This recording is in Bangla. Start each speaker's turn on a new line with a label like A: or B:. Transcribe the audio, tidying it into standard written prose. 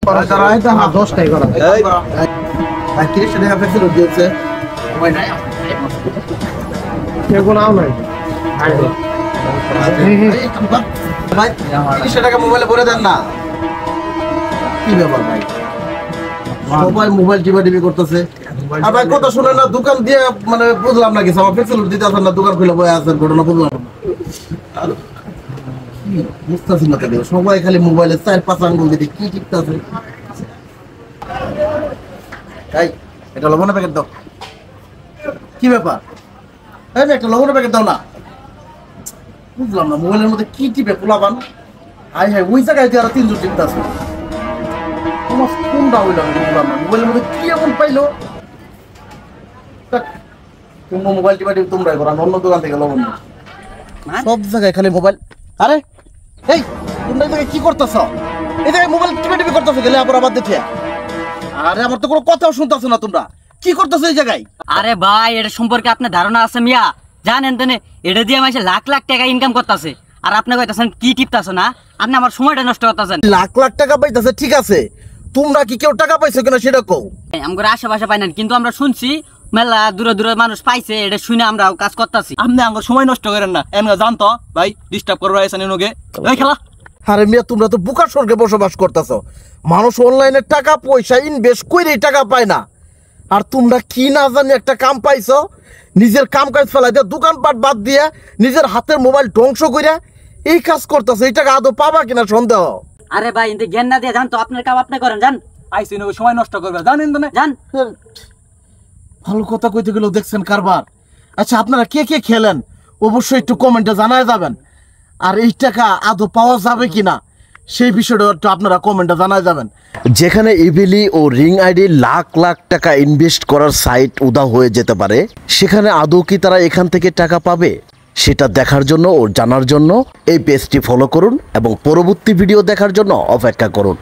A: 10টাই করা ভাই 30 টাকা ফেসিল দিয়েছে ভাই নাই কেউ নাও নাই ভাই 30 টাকা মোবাইলে ভরে দেন না কি ব্যাপার ভাই সবাই মোবাইল টিপি করতেছে আর ভাই কথা শুনে না দোকান দিয়ে মানে বুঝলাম না কিছু আমার ফেসিল দিতে আসেন না দোকান খুলে বসে আছেন ঘটনা বুঝলাম আর বুঝতেছি না কেন সবাই খালি মোবাইলে 4-5 আঙ্গুল দিয়ে কি টিপতেছে এই এটা লবণের প্যাকেট দাও কি ব্যাপার এই যে একটা লবণের প্যাকেট দাও না বুঝলাম না মোবাইলের মধ্যে কি টিপে খোলাবান হাই হাই ওই জায়গায় দিয়ে আর 3 জন টিপতেছে তোমার কোনটা হইল আমি বুঝলাম না মোবাইলের মধ্যে কি এমন পাইলো তোমার মোবাইল টিপা তোমরাই করো অন্য দোকান থেকে লবণ সব জায়গায় খালি মোবাইল আরে এই তোমরা এই জায়গায় কি করতেছ এই জায়গায় মোবাইল টিপি করতেছো গেলে আবার দেখে আরে আমার তো কোনো কথাও শুনতেছো না তোমরা কি করতেছো এই জায়গায়
B: আরে ভাই এটা সম্পর্কে আপনার ধারণা আছে মিয়া জানেন তো এটা দিয়ে মাসে লাখ লাখ টাকা ইনকাম করতেছে আর আপনি কইতাছেন কি টিপতাছো না আপনি আমার সময়টা নষ্ট করতেছেন
A: লাখ লাখ টাকা পাইতাছে ঠিক আছে তোমরা কি কেউ টাকা পাইছো কিনা সেটা কও
B: আমগো আশেপাশে পাই না কিন্তু আমরা শুনছি মেলা দূরে দূরে মানুষ পাইছে এটা শুনে আমরা কাজ করতেছি
C: আপনি আমার সময় নষ্ট করেন না এমন জানতো ভাই ডিস্টার্ব করবো আইছেন এনগে এই খেলা
A: আরে মিয়া তোমরা তো বুকার স্বর্গে বসবাস করতেছো মানুষ অনলাইনে টাকা পয়সা ইনভেস্ট করে টাকা পায় না আর তোমরা কি না জানি একটা কাম পাইছো নিজের কাম কাজ ফেলাই দিয়ে দোকানপাট বাদ দিয়ে নিজের হাতের মোবাইল ধ্বংস করে এই কাজ করতেছো এই টাকা আদৌ পাবা কিনা সন্দেহ
B: আরে ভাই ইনতে জ্ঞান না দিয়ে জান তো আপনার কাম আপনি করেন জান
C: আইছেন সময় নষ্ট করবে জানেন তো না
B: জান
A: ভালো কথা কইতে গেলেও দেখছেন কারবার আচ্ছা আপনারা কে কে খেলেন অবশ্যই একটু কমেন্টে জানায় যাবেন আর এই টাকা আদৌ পাওয়া যাবে কিনা সেই বিষয়টা একটু আপনারা কমেন্টে জানায় যাবেন যেখানে ইভিলি ও রিং আইডি লাখ লাখ টাকা ইনভেস্ট করার সাইট উদা হয়ে যেতে পারে সেখানে আদৌ কি তারা এখান থেকে টাকা পাবে সেটা দেখার জন্য ও জানার জন্য এই পেজটি ফলো করুন এবং পরবর্তী ভিডিও দেখার জন্য অপেক্ষা করুন।